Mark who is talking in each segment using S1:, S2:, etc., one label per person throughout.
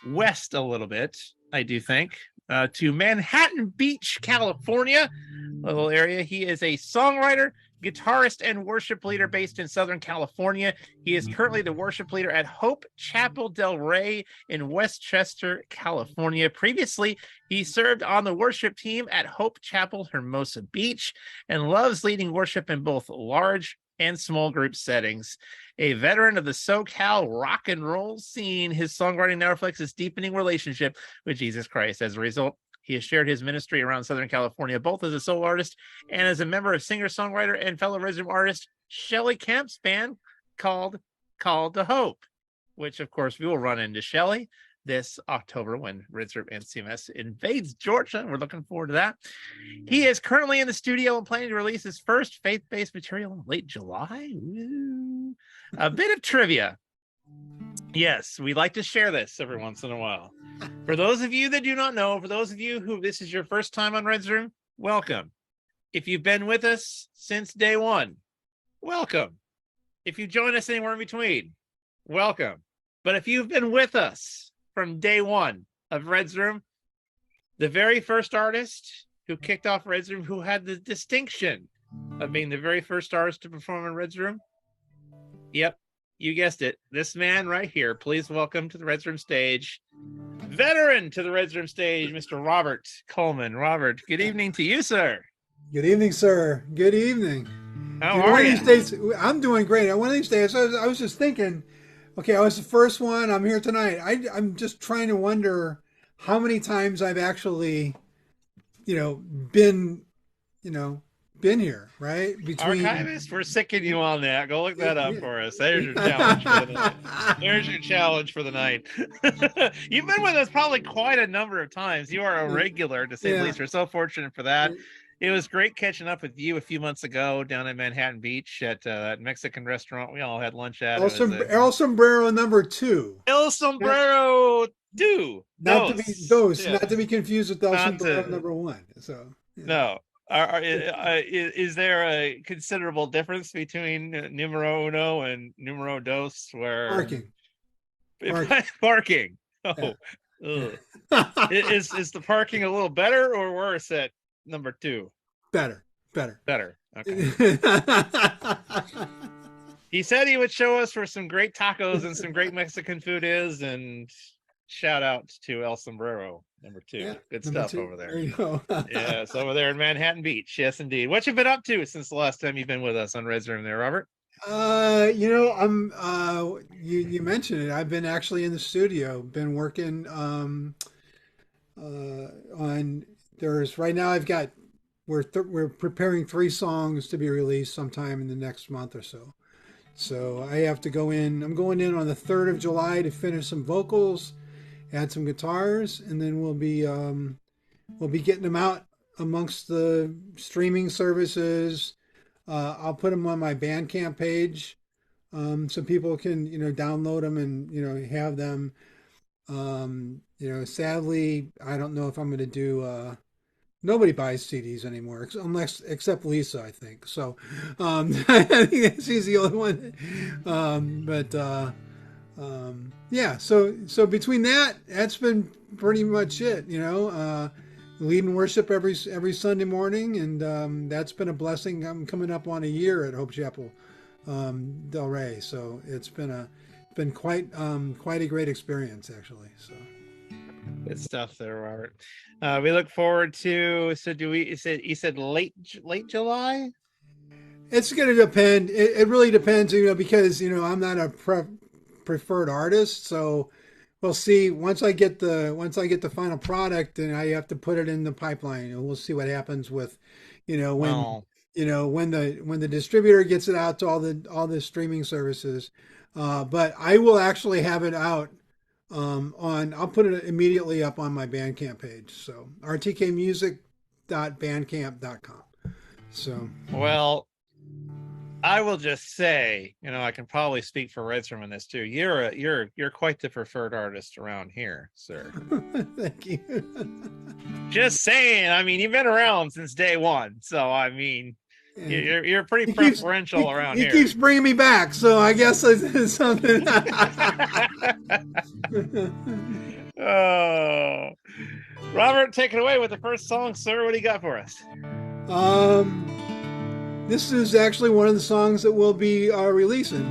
S1: west a little bit, I do think, to Manhattan Beach, California, a little area. He is a songwriter, guitarist, and worship leader based in Southern California. He is currently the worship leader at Hope Chapel Del Rey in Westchester, California. Previously, he served on the worship team at Hope Chapel, Hermosa Beach, and loves leading worship in both large and small group settings. A veteran of the SoCal rock and roll scene, his songwriting now reflects his deepening relationship with Jesus Christ. As a result, he has shared his ministry around Southern California, both as a solo artist and as a member of singer-songwriter and fellow Rhythm artist Shelly Kemp's band called Call to Hope, which, of course, we will run into Shelly this October when Rhythm and CMS invades Georgia. We're looking forward to that. He is currently in the studio and planning to release his first faith-based material in late July. Woo. A bit of trivia. Yes, we like to share this every once in a while. For those of you that do not know, for those of you who this is your first time on Red's Room, welcome. If you've been with us since day one, welcome. If you join us anywhere in between, welcome. But if you've been with us from day one of Red's Room, the very first artist who kicked off Red's Room, who had the distinction of being the very first artist to perform in Red's Room, yep, you guessed it. This man right here. Please welcome to the Red's Room stage, veteran to the Red's Room stage, Mr. Robert Kuhlmann. Robert, good evening to you, sir.
S2: Good evening, sir. Good evening.
S1: How are you?
S2: These days, I'm doing great. One of these days, I was just thinking, okay, I was the first one. I'm here tonight. I'm just trying to wonder how many times I've actually, been here, right?
S1: Archivist, we're sicking you on that. Go look that up for us. There's your challenge for the night. There's your challenge for the night. You've been with us probably quite a number of times. You are a regular, to say the least. We're so fortunate for that. It was great catching up with you a few months ago down in Manhattan Beach at that Mexican restaurant we all had lunch at.
S2: El Sombrero number 2.
S1: El Sombrero 2.
S2: Not to be confused with El Sombrero number 1. So
S1: no. Is there a considerable difference between numero uno and numero dos? Where parking. Oh, yeah. Is the parking a little better or worse at number 2?
S2: Better.
S1: Okay. He said he would show us where some great tacos and some great Mexican food is, and shout out to El Sombrero number 2. Yeah, good stuff over there.
S2: There you go.
S1: Yes, over there in Manhattan Beach. Yes, indeed. What you been up to since the last time you've been with us on Red's Room there, Robert?
S2: I'm you mentioned it. I've been actually in the studio, been working on right now we're preparing 3 songs to be released sometime in the next month or so. So I have to go in. I'm going in on the 3rd of July to finish some vocals, add some guitars, and then we'll be getting them out amongst the streaming services. I'll put them on my Bandcamp page, so people can download them and have them. Sadly, I don't know if I'm going to do. Nobody buys CDs anymore, except Lisa, I think. So I think she's the only one. Yeah. So between that's been pretty much it. Leading worship every Sunday morning, and that's been a blessing. I'm coming up on a year at Hope Chapel Del Rey, so it's been quite a great experience, actually. So
S1: good stuff there, Robert. We look forward to. So you said late July?
S2: It's going to depend. It really depends, because I'm not a preferred artist, so we'll see. Once I get the final product, and I have to put it in the pipeline, and we'll see what happens with, when the distributor gets it out to all the streaming services. But I will actually have it out. I'll put it immediately up on my Bandcamp page. So rtkmusic.bandcamp.com. So
S1: well, I will just say, I can probably speak for Red's Room in this too. You're quite the preferred artist around here, sir.
S2: Thank you.
S1: Just saying. I mean, you've been around since day one, so I mean,
S2: And
S1: You're pretty preferential around
S2: he
S1: here.
S2: keeps bringing me back, so I guess it's something.
S1: Oh, Robert, take it away with the first song, sir. What do you got for us?
S2: This is actually one of the songs that we'll be releasing.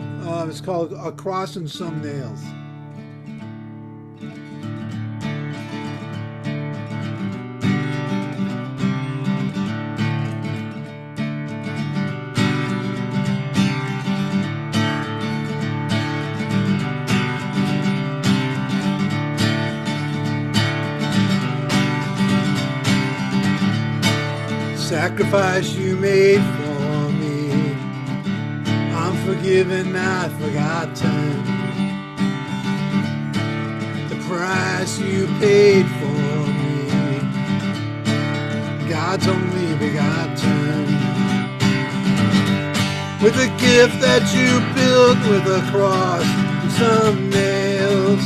S2: It's called "A Cross and Some Nails." Sacrifice you made for me, I'm forgiven, not forgotten. The price you paid for me, God's only begotten. With a gift that you built with a cross and some nails.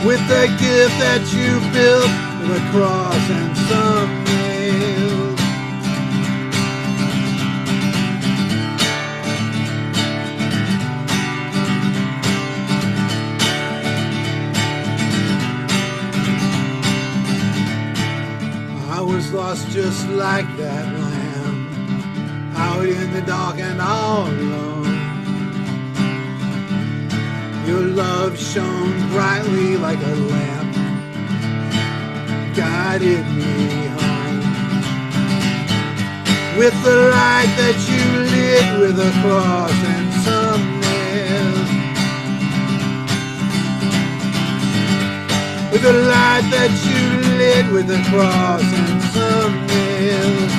S2: With the gift that you built with a cross and some nails. I was lost just like that lamb, out in the dark and all alone. Your love shone brightly like a lamp, guided me home. With the light that you lit with a cross and some nails. With the light that you lit with a cross and some nails.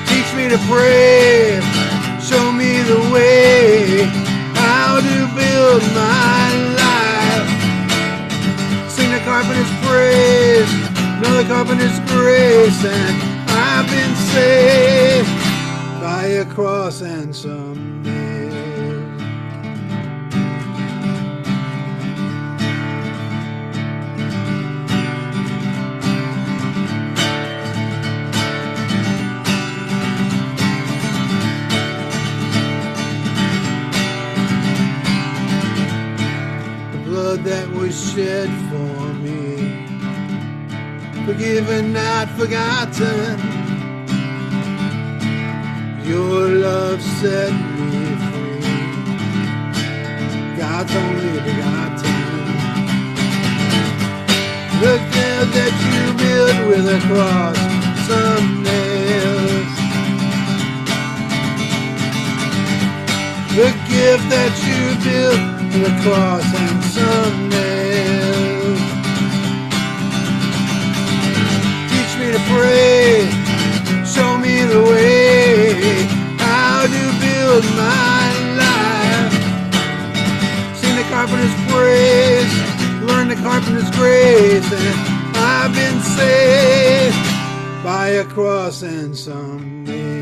S2: Teach me to pray, show me the way, how to build my life. Sing the carpenter's praise, know the carpenter's grace, and I've been saved by a cross and some nails. That was shed for me, forgiven, not forgotten. Your love set me free, God's only begotten. The gift that you built with a cross, some nails. The gift that you built with a cross and some nails. Teach me to pray, show me the way, how to build my life. Sing the carpenter's praise, learn the carpenter's grace, and I've been saved by a cross and some nails.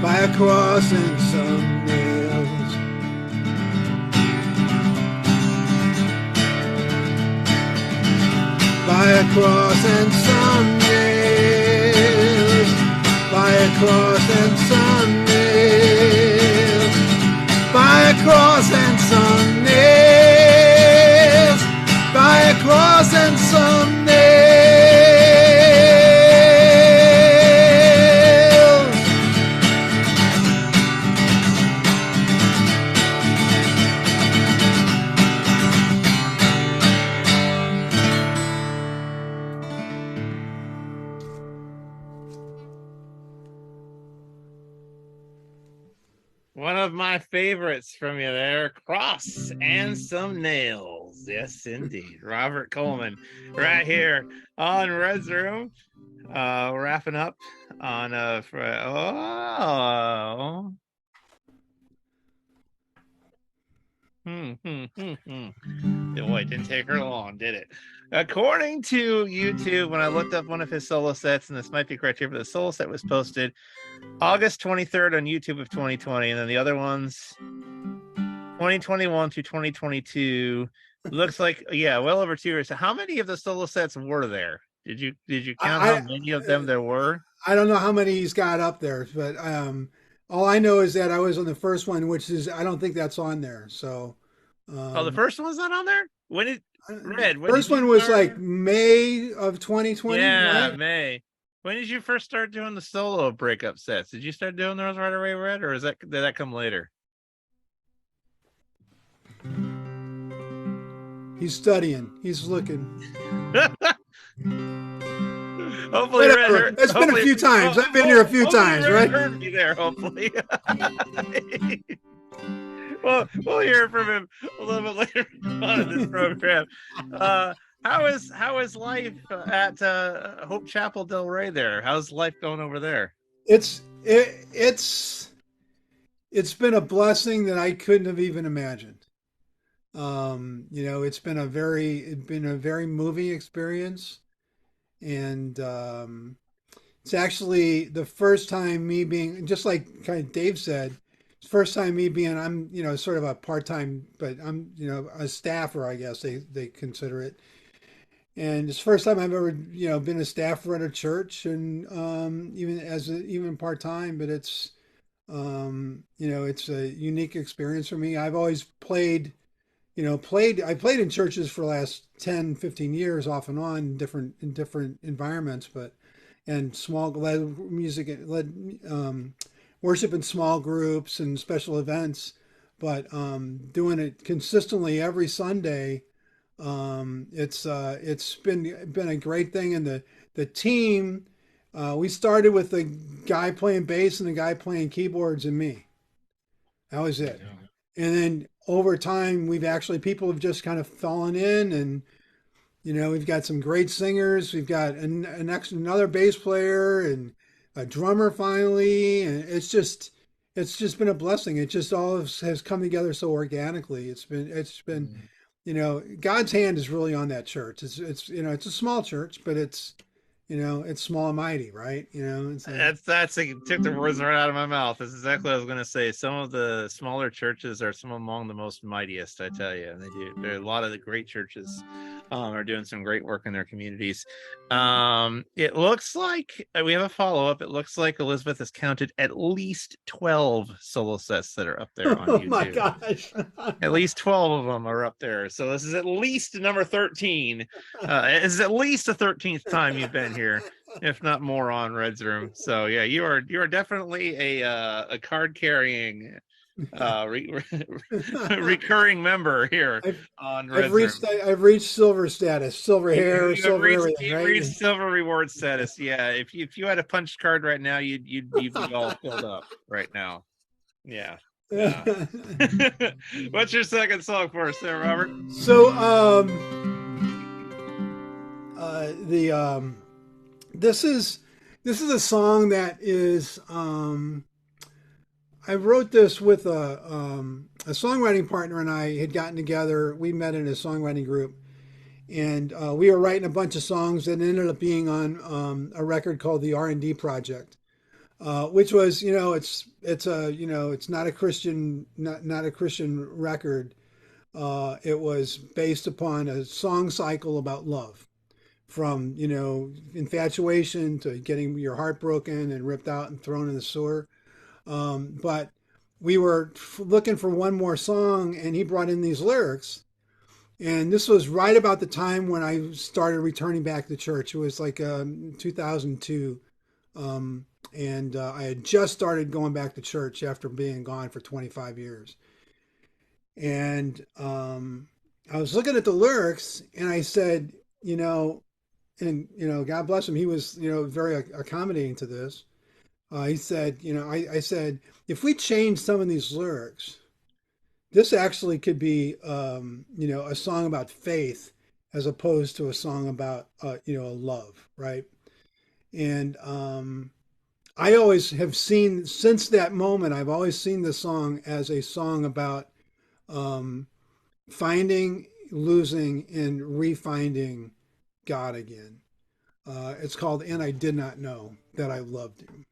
S2: By a cross and some nails. By a cross and some nails. By a cross and some nails. By a cross and some nails. By a cross and some nails.
S1: One of my favorites from you there, Cross and Some Nails. Yes, indeed. Robert Kuhlmann right here on Red's Room. Wrapping up on Boy, it didn't take her long, did it? According to YouTube, when I looked up one of his solo sets, and this might be correct here, but the solo set was posted August 23rd on YouTube of 2020, and then the other ones 2021 to 2022. Looks like, yeah, well over 2 years. So how many of the solo sets were there? Did you count how
S2: I
S1: many of them there were?
S2: I don't know how many he's got up there, but all I know is that I was on the first one, which is I don't think that's on there. So
S1: Oh, the
S2: um,
S1: first one's not on there? When did Red, when did
S2: first
S1: you
S2: one was
S1: start?
S2: like May of 2020,
S1: Yeah,
S2: right?
S1: May. When did you first start doing the solo breakup sets? Did you start doing those right away, Red, or did that come later?
S2: He's studying. He's looking.
S1: Hopefully, Red
S2: Whatever.
S1: heard.
S2: It's been a few times. I've been here a few
S1: Hopefully,
S2: times,
S1: Red
S2: right?
S1: heard me there. Hopefully, well, we'll hear from him a little bit later on in this program. Uh, how is life at Hope Chapel Del Rey there? How's life going over there?
S2: It's it's been a blessing that I couldn't have even imagined. It's been a very moving experience, and it's actually the first time me being just like kind of Dave said. It's the first time me being I'm sort of a part time, but I'm a staffer, I guess they consider it. And it's the first time I've ever been a staffer at a church, and even part time. But it's a unique experience for me. I've always I played in churches for the last 10, 15 years off and on in different environments, but and small led music led worship in small groups and special events, but doing it consistently every Sunday, it's been a great thing. And the team, we started with a guy playing bass and a guy playing keyboards and me. That was it. And then over time, people have just kind of fallen in, and we've got some great singers. We've got another bass player and a drummer finally, and it's just been a blessing. It just all has come together so organically. It's been God's hand is really on that church. It's a small church, but it's small and mighty, right?
S1: That's took the words right out of my mouth. That's exactly what I was going to say. Some of the smaller churches are some among the most mightiest, I tell you. And they do. There are a lot of the great churches are doing some great work in their communities. It looks like we have a follow up. It looks like Elizabeth has counted at least 12 solo sets that are up there on
S2: Oh my
S1: YouTube.
S2: gosh.
S1: At least 12 of them are up there. So this is at least number 13. It's at least the 13th time you've been here, if not more, on Red's Room. So yeah, you are definitely a card carrying recurring member here
S2: I've
S1: on
S2: I've
S1: Red's Room.
S2: reached silver status, silver hair,
S1: You have
S2: silver
S1: reached
S2: everything,
S1: you've
S2: right?
S1: reached silver reward status. Yeah, if you had a punch card right now, you'd be all filled up right now. Yeah. Yeah. What's your second song for us there, Robert?
S2: So the this is a song that is I wrote this with a songwriting partner, and I had gotten together. We met in a songwriting group, and we were writing a bunch of songs that ended up being on a record called the R&D Project, which was it's not a Christian record. It was based upon a song cycle about love, from infatuation to getting your heart broken and ripped out and thrown in the sewer. But we were looking for one more song, and he brought in these lyrics. And this was right about the time when I started returning back to church. It was like 2002. And I had just started going back to church after being gone for 25 years. And I was looking at the lyrics, and I said, God bless him, he was, very accommodating to this. He said, I said, if we change some of these lyrics, this actually could be, a song about faith as opposed to a song about, love, right? And I always have seen, since that moment, I've always seen the song as a song about finding, losing, and refinding God again. It's called And I Did Not Know That I Loved You.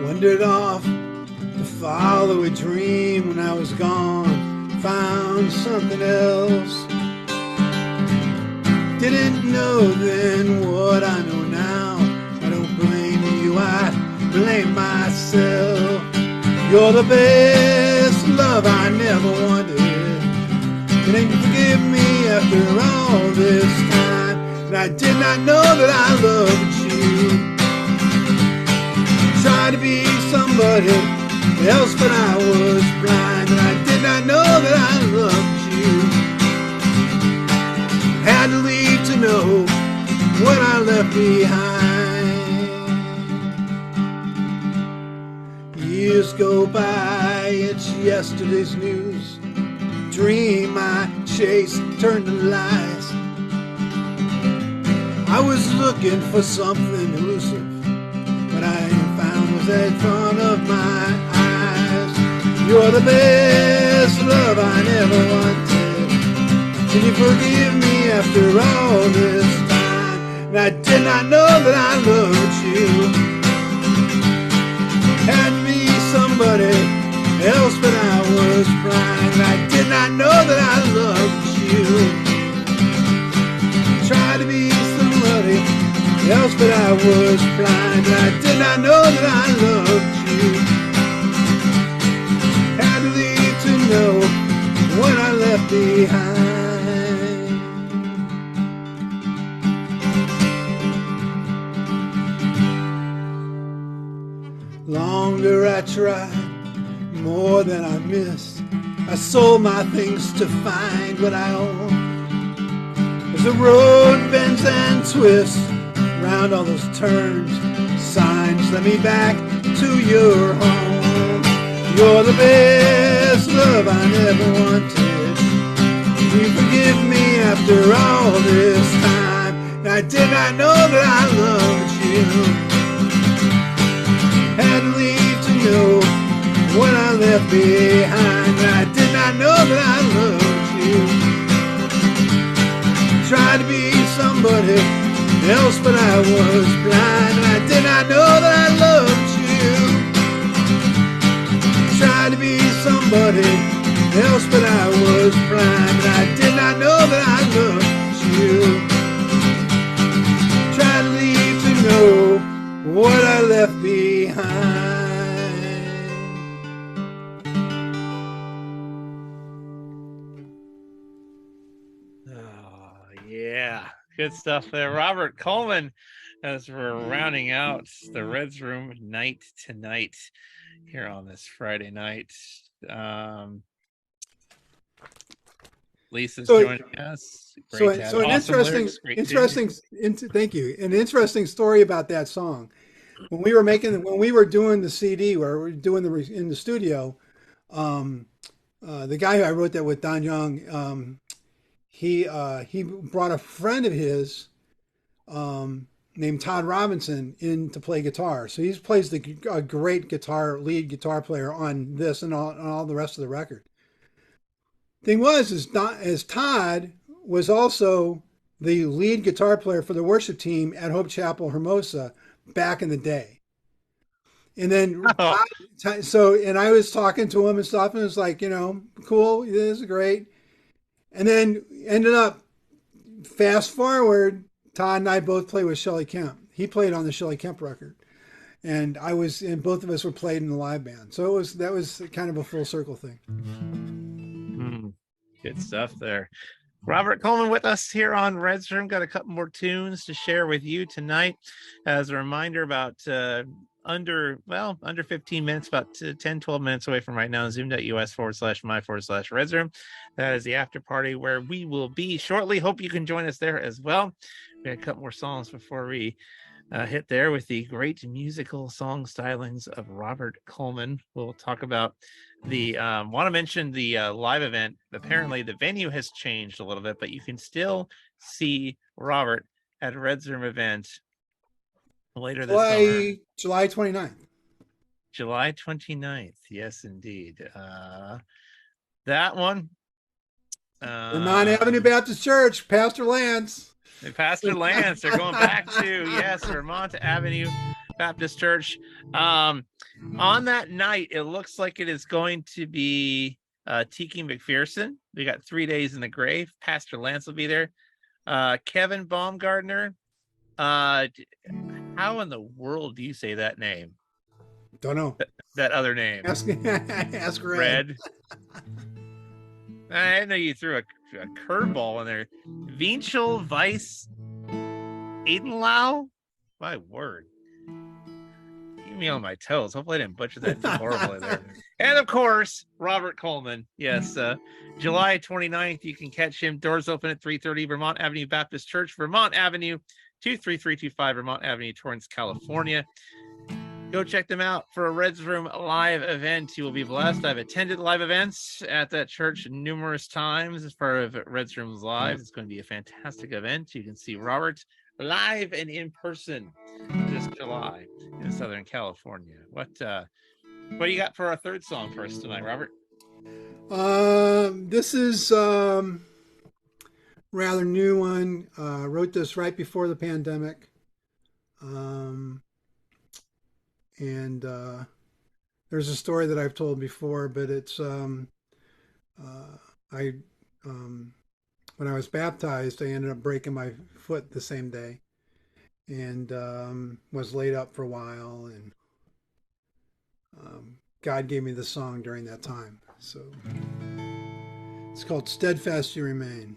S2: Wandered off to follow a dream when I was gone. Found something else. Didn't know then what I know now. I don't blame you, I blame myself. You're the best love I never wanted. And you forgive me after all this time. And I did not know that I loved you. Tried to be somebody else, but I was blind. And I did not know that I loved you. Had to leave to know what I left behind. Years go by, it's yesterday's news. Dream I chased turned to lies. I was looking for something elusive, what I found was in front of my eyes. You're the best love I never wanted. Can you forgive me after all this time? And I did not know that I loved you. Had to be somebody else, but I was blind. And I did not know that I loved you. Tried to be somebody else, but I was blind. And I did not know that I loved you. Had to leave to know what I left behind. Longer I tried, more than I missed. I sold my things to find what I own. As the road bends and twists round all those turns, signs led me back to your home. You're the best love I never wanted. You forgive me after all this time. And I did not know that I loved you. Had to leave to know what I left behind. And I did not know that I loved you. Tried to be somebody else, but I was blind. And I did not know that I loved you. Tried to be somebody else, but I was blind. And I did not know that I loved you. Tried to leave to know what I left behind.
S1: Oh, yeah. Good stuff there. Robert Kuhlmann, as we're rounding out the Reds Room night tonight here on this Friday night. Lisa's joining us. Great
S2: So an
S1: awesome lyrics,
S2: thank you. An interesting story about that song. When we were doing the CD, where we were doing in the studio, the guy who I wrote that with, Don Young, he brought a friend of his named Todd Robinson in to play guitar. So he plays a great lead guitar player on this and all the rest of the record. Thing was, as Todd was also the lead guitar player for the worship team at Hope Chapel Hermosa back in the day. And then, and I was talking to him and stuff, and it was like, cool, this is great. And then ended up, fast forward, Todd and I both played with Shelley Kemp. He played on the Shelley Kemp record. And both of us were played in the live band. So that was kind of a full circle thing.
S1: Good stuff there. Robert Kuhlmann with us here on Red's Room. Got a couple more tunes to share with you tonight. As a reminder, about under 15 minutes, about 10, 12 minutes away from right now, zoom.us/my/Reds Room. That is the after party where we will be shortly. Hope you can join us there as well. We got a couple more songs before we hit there with the great musical song stylings of Robert Kuhlmann. We'll talk about want to mention the live event. Apparently the venue has changed a little bit, but you can still see Robert at a Reds Room event later this summer.
S2: July 29th.
S1: July 29th. Yes, indeed. That one.
S2: Vermont Avenue Baptist Church, Pastor Lance.
S1: Pastor Lance, they're going back to, Vermont Avenue Baptist Church. On that night, it looks like it is going to be Tiki McPherson. We got 3 Days in the Grave. Pastor Lance will be there. Kevin Baumgartner. How in the world do you say that name?
S2: Don't know.
S1: That other name.
S2: Ask
S1: Red. I know you threw a curveball in there. Vinchel Weiss Aidenlau? My word. Keep me on my toes. Hopefully I didn't butcher that too horribly there. And of course, Robert Kuhlmann. Yes, July 29th. You can catch him. Doors open at 3:30 Vermont Avenue Baptist Church, Vermont Avenue, 23325 Vermont Avenue, Torrance, California. Go check them out for a Reds Room live event. You will be blessed. I've attended live events at that church numerous times as part of Reds Room's Live. It's going to be a fantastic event. You can see Robert live and in person this July in Southern California. What do you got for our third song for us tonight, Robert?
S2: This is rather new one. Wrote this right before the pandemic. And there's a story that I've told before, but it's when I was baptized, I ended up breaking my foot the same day, and was laid up for a while, and God gave me the song during that time. So it's called "Steadfast You Remain."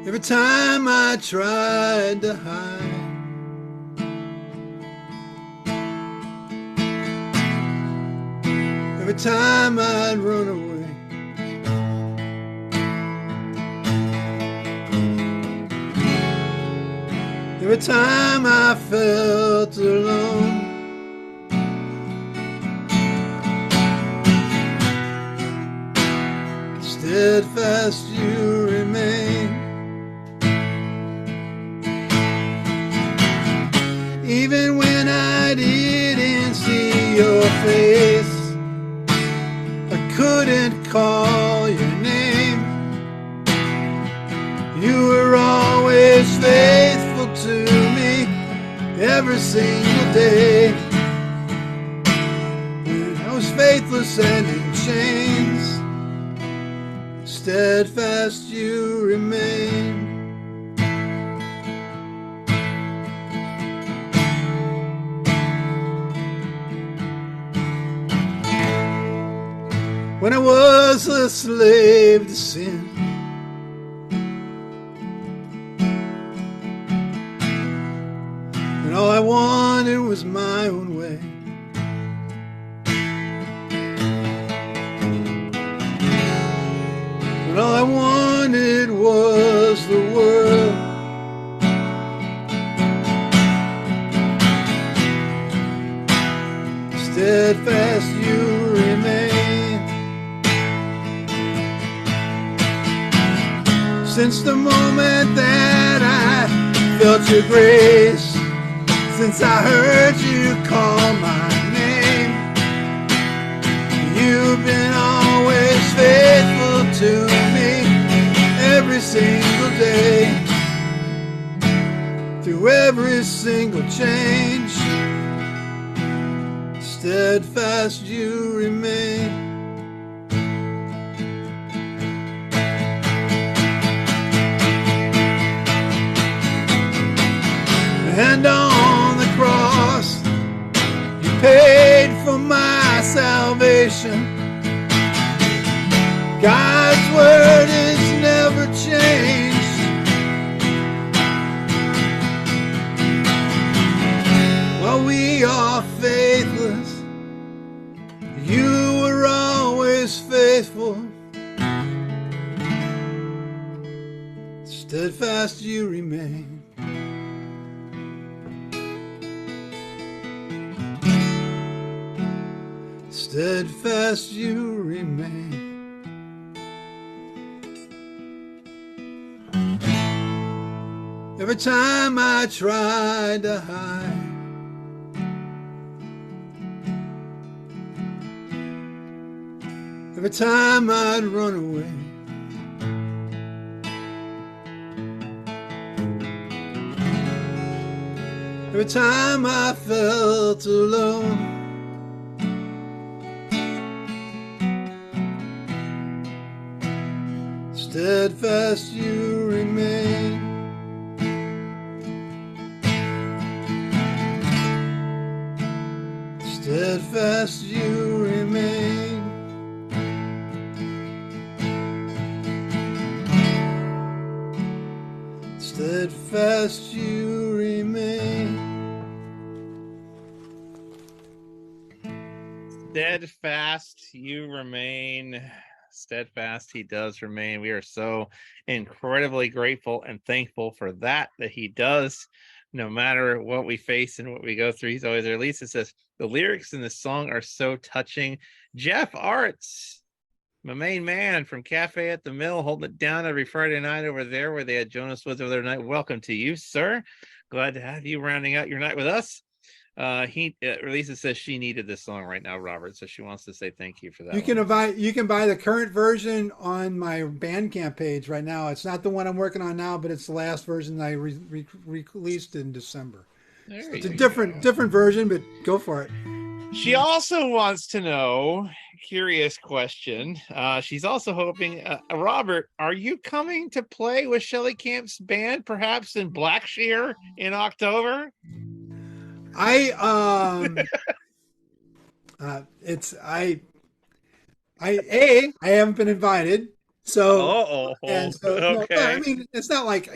S2: Every time I tried to hide, every time I'd run away, every time I felt alone, steadfast you remain. Even when I didn't see your face, I couldn't call your name. You were always faithful to me every single day. When I was faithless and in chains, steadfast you remain. When I was a slave to sin, and all I wanted was my own way, and all I wanted was the world, steadfast you remain. Since the moment that I felt your grace, since I heard you call my name, you've been always faithful to me every single day. Through every single change, steadfast you remain. And on the cross, you paid for my salvation. God's word is never changed. While we are faithless, you were always faithful. Steadfast you remain. Steadfast you remain. Every time I tried to hide, every time I'd run away, every time I felt alone, steadfast you remain. Steadfast you remain. Steadfast you remain.
S1: Steadfast you remain. Steadfast he does remain. We are so incredibly grateful and thankful for that he does, no matter what we face and what we go through. He's always there. Lisa says the lyrics in this song are so touching. Jeff Arts, my main man from Cafe at the Mill, holding it down every Friday night over there where they had Jonas Woods over there tonight. Welcome to you, sir. Glad to have you rounding out your night with us. Lisa says she needed this song right now, Robert, so she wants to say thank you for that.
S2: You can buy the current version on my Bandcamp page right now. It's not the one I'm working on now, but it's the last version I released in December. It's a different version, but go for it.
S1: She also wants to know, curious question. She's also hoping, Robert, are you coming to play with Shelley Camp's band, perhaps in Blackshear in October?
S2: I haven't been invited, so
S1: okay.
S2: No, I mean, it's not like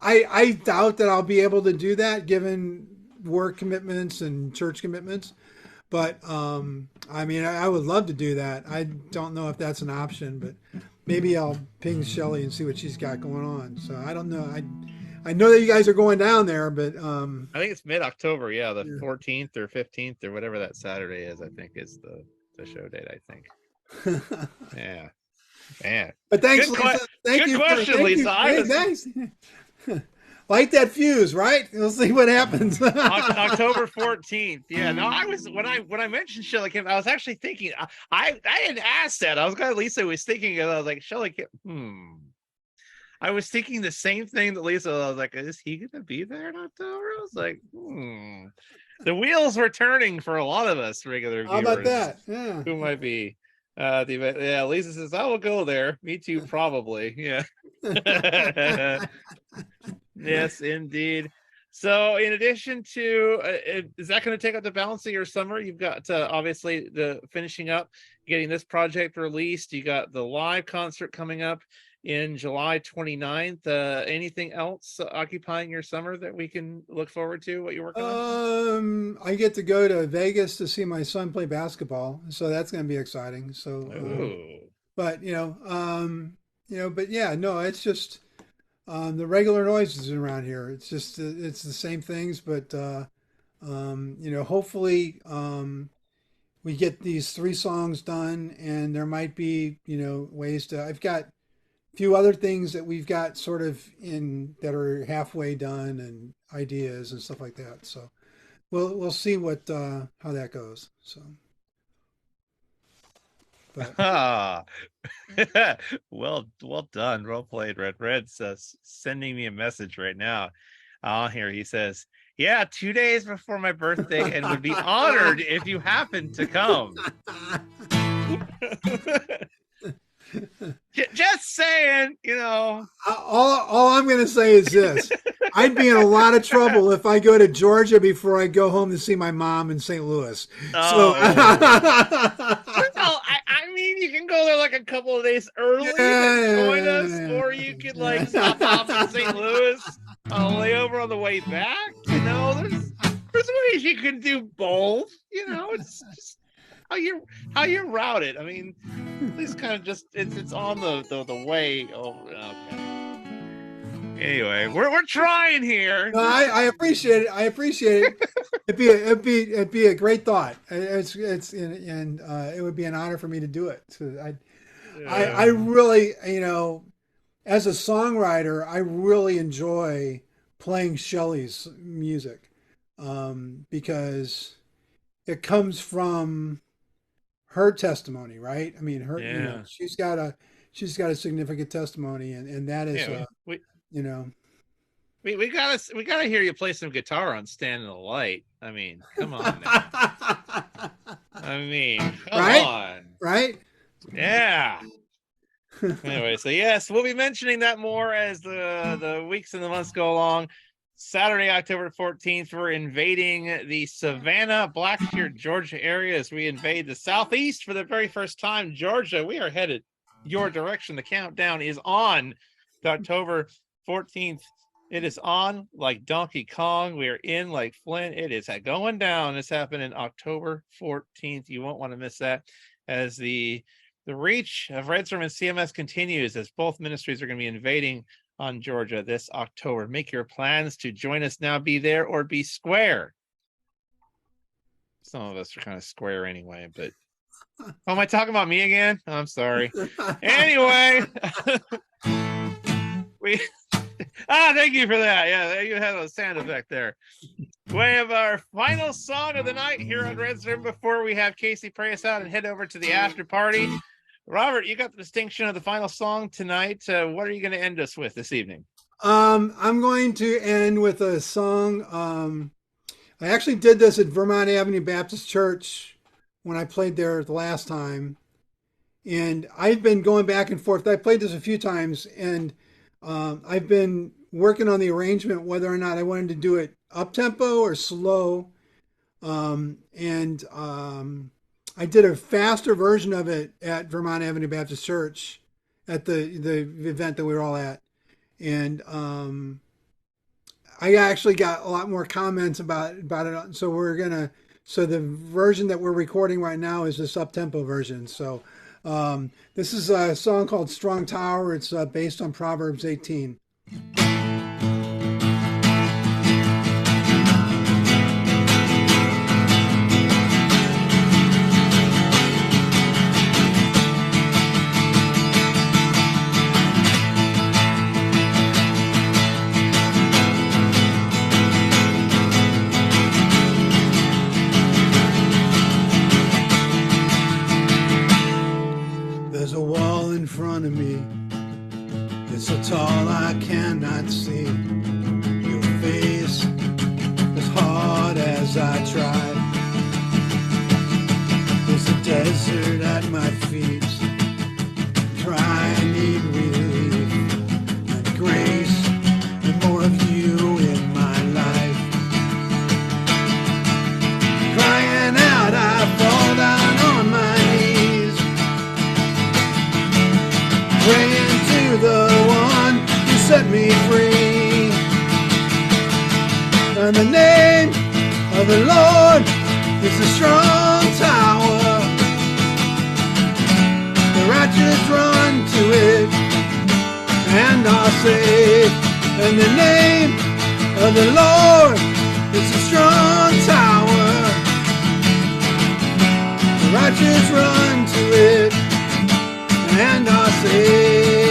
S2: I doubt that I'll be able to do that given work commitments and church commitments. But I mean, I would love to do that. I don't know if that's an option, but maybe I'll ping Shelley and see what she's got going on. So I don't know. I know that you guys are going down there, but
S1: I think it's mid-October. Yeah, the 14th or 15th or whatever that Saturday is. I think is the show date. I think. Yeah. Man.
S2: But thanks, Lisa.
S1: Good question, Lisa.
S2: Hey, thanks. Light that fuse, right? We'll see what happens.
S1: October 14th. Yeah. No, I was when I mentioned Shelley Kemp, I was actually thinking. I didn't ask that. I was glad Lisa was thinking. I was like, Shelley Kemp. I was thinking the same thing that Lisa. I was like, is he going to be there in October? I was like, The wheels were turning for a lot of us regular viewers.
S2: How about that? Yeah.
S1: Who might be? Lisa says, I will go there. Me too, probably. Yeah. Yes, indeed. So in addition to, is that going to take up the balance of your summer? You've got obviously the finishing up, getting this project released. You got the live concert coming up in July 29th. Anything else occupying your summer that we can look forward to? What you're working on?
S2: I get to go to Vegas to see my son play basketball, so that's going to be exciting. So, but but yeah, no, it's just the regular noises around here. It's just it's the same things, but hopefully we get these 3 songs done, and there might be ways to. I've got few other things that we've got sort of in that are halfway done and ideas and stuff like that. So we'll see what how that goes. So
S1: well done. Well played, Red. Red's sending me a message right now. Here he says, yeah, 2 days before my birthday, and would be honored if you happen to come. Just saying,
S2: all I'm going to say is this. I'd be in a lot of trouble if I go to Georgia before I go home to see my mom in St. Louis.
S1: I mean, you can go there like a couple of days early and join us, or you could stop off in St. Louis on a layover on the way back. There's ways you can do both. It's just how you route it. I mean, this kind of just it's on the way over. Okay. Anyway, we're trying here.
S2: No, I appreciate it. It'd be a great thought. It would be an honor for me to do it. So I really, as a songwriter, I really enjoy playing Shelley's music, because it comes from her testimony, right? I mean, her,
S1: Yeah.
S2: she's got a significant testimony, and that is,
S1: Yeah. We,
S2: you know,
S1: we gotta hear you play some guitar on Stand in the Light. I mean, come on now. I mean, come
S2: right,
S1: on.
S2: right.
S1: Yeah. Anyway, so yes, we'll be mentioning that more as the weeks and the months go along. Saturday, October 14th, we're invading the Savannah, Blackshear, Georgia area as we invade the Southeast for the very first time. Georgia, we are headed your direction. The countdown is on to October 14th. It is on like Donkey Kong. We are in like Flint. It is going down. It's happening October 14th. You won't want to miss that, as the reach of Red Storm and CMS continues, as both ministries are going to be invading on Georgia this October. Make your plans to join us now. Be there or be square. Some of us are kind of square anyway, but oh, am I talking about me again? I'm sorry. Anyway, thank you for that. Yeah, you had a sound effect there. We have our final song of the night here on Red Storm before we have Casey pray us out and head over to the after party. Robert, you got the distinction of the final song tonight. What are you going to end us with this evening?
S2: I'm going to end with a song. I actually did this at Vermont Avenue Baptist Church when I played there the last time. And I've been going back and forth. I played this a few times, and I've been working on the arrangement, whether or not I wanted to do it up-tempo or slow. I did a faster version of it at Vermont Avenue Baptist Church at the event that we were all at. And I actually got a lot more comments about it. So the version that we're recording right now is this up-tempo version. So this is a song called Strong Tower. It's based on Proverbs 18. There's a wall in front of me. It's so tall I cannot see your face, as hard as I try. There's a desert at my feet. Try, I need relief and grace and more of you in my life. Crying out, I fall down on my knees, praying to the one who set me free. And the name of the Lord is a strong tower. The righteous run to it and are safe. And the name of the Lord is a strong tower. The righteous run to it and are safe.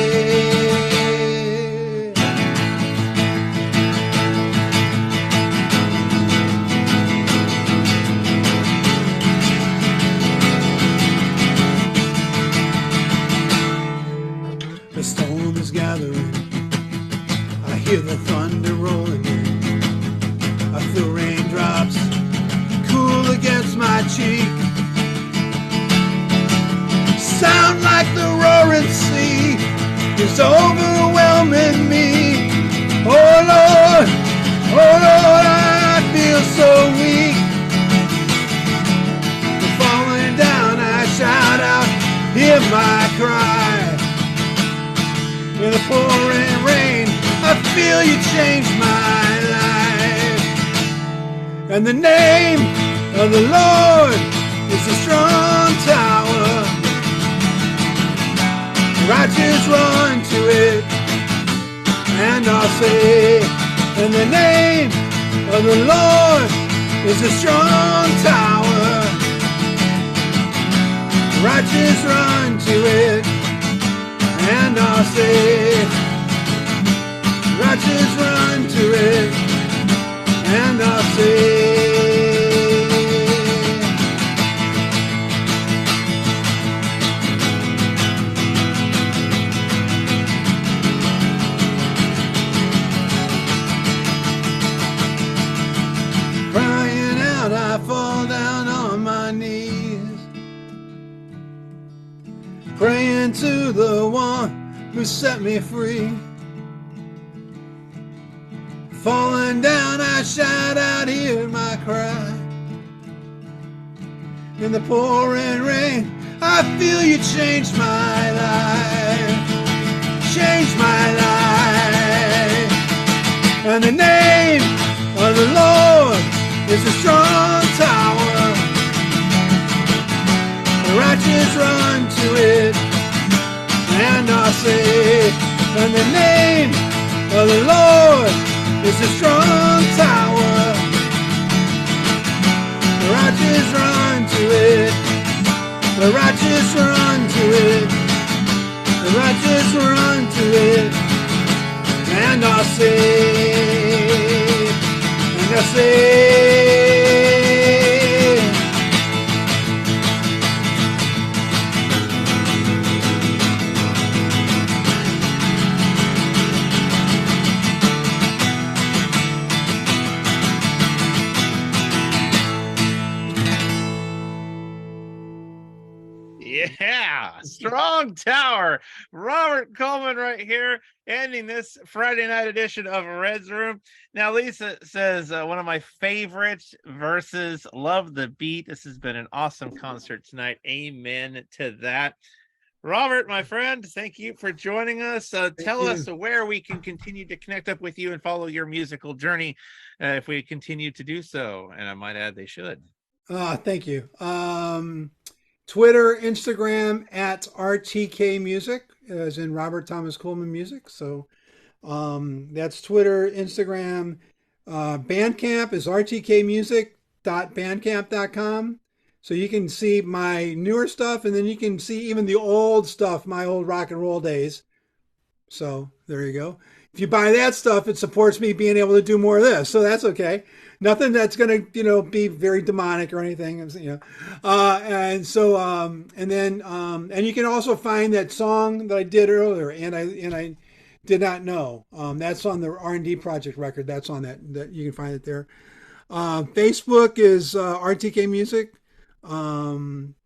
S2: The storm is gathering. I hear the thunder rolling in. I feel raindrops cool against my cheek. Sound like the roaring sea is overwhelming me. Oh Lord, I feel so weak. Falling down, I shout out, hear my cry. In the pouring rain, I feel you change my life. And the name of the Lord is a strong tower. Righteous run to it and are safe. And the name of the Lord is a strong tower. Righteous run to it and are safe. righteous run to it, and are saved. Crying out, I fall down on my knees, praying to the one who set me free. Falling down, I shout out, hear my cry. In the pouring rain, I feel you change my life, change my life. And the name of the Lord is a strong tower. The righteous run to it and are safe. And the name of the Lord is a strong tower. The righteous run to it. The righteous run to it. The righteous run to it and are saved. And are saved.
S1: Yeah, strong tower. Robert Kuhlmann right here, ending this Friday night edition of Red's Room. Now, Lisa says one of my favorite verses, love the beat. This has been an awesome concert tonight. Amen to that. Robert, my friend, thank you for joining us. Tell us where we can continue to connect up with you and follow your musical journey if we continue to do so. And I might add, they should.
S2: Thank you. Twitter, Instagram at RTK Music, as in Robert Thomas Kuhlmann Music. So that's Twitter, Instagram. Bandcamp is rtkmusic.bandcamp.com. So you can see my newer stuff, and then you can see even the old stuff, my old rock and roll days. So there you go. If you buy that stuff, it supports me being able to do more of this. So that's okay. Nothing that's going to, be very demonic or anything. And you can also find that song that I did earlier, and I did not know. That's on the R&D Project record. That's on that you can find it there. Facebook is RTK Music.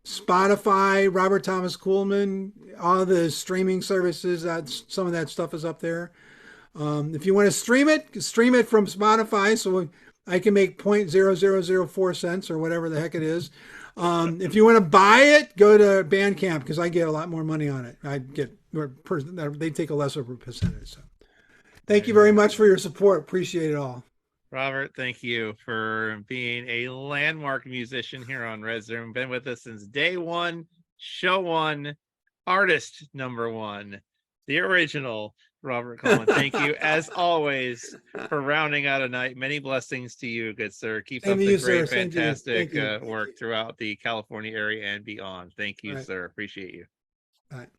S2: Spotify, Robert Thomas Kuhlmann, all the streaming services. Some of that stuff is up there. If you want to stream it from Spotify, so I can make 0.0004 cents or whatever the heck it is. If you want to buy it, go to Bandcamp because I get a lot more money on it. They take a lesser percentage. So, thank you very much for your support. Appreciate it all.
S1: Robert, thank you for being a landmark musician here on Red Zoom. Been with us since day one, show one, artist number one, the original Robert Kuhlmann. Thank you, as always, for rounding out a night. Many blessings to you, good sir. Keep up the great, fantastic work throughout the California area and beyond. Thank you, sir. Appreciate you.
S2: All right.